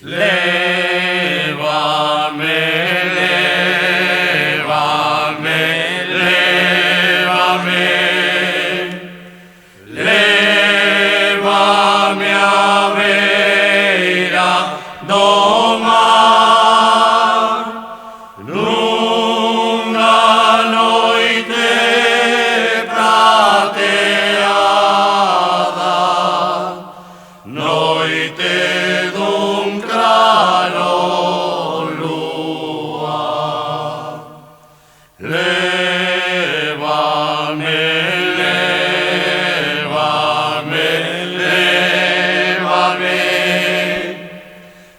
Lévame, lévame, lévame, lévame a beira do mar nunha noite prateada, noite dun claro lúa. Lévame, lévame, lévame,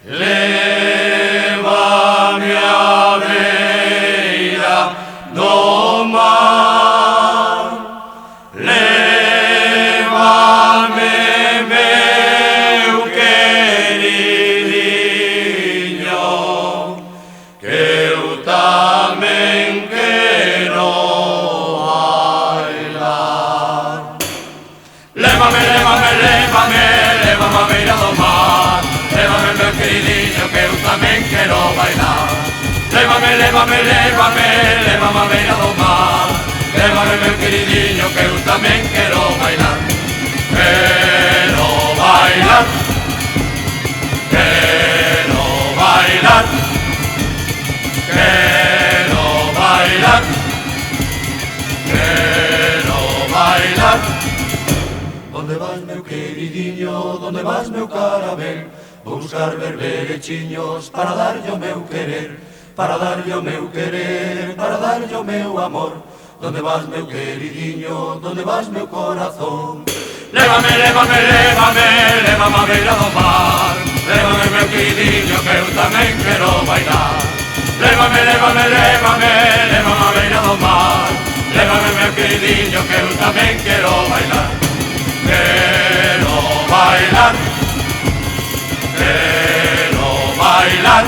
lévame a beira do mar, lévame, meu queridinho, que eu tamén quero bailar. Lévame, lévame, lévame, lévame a beira do mar, lévame, meu queridinho, que eu tamén quero bailar. Lévame, lévame, lévame, lévame a beira do mar, lévame, meu queridinho, que eu tamén quero bailar. Quero bailar, quero bailar, quero bailar, quero bailar. Donde vas, meu queridinho, donde vas, meu carabel? Vou buscar berberechiños para darlle o meu querer, para darlle o meu querer, para darlle o meu amor. Donde vas, meu queridinho, donde vas, meu corazón? Lévame, lévame, lévame, lévame a beira do mar, lévame, meu queridinho, que eu tamén quero bailar. Lévame, lévame, lévame, lévame a beira do mar, lévame, meu queridinho, que eu tamén quero bailar. Quero bailar, quero bailar.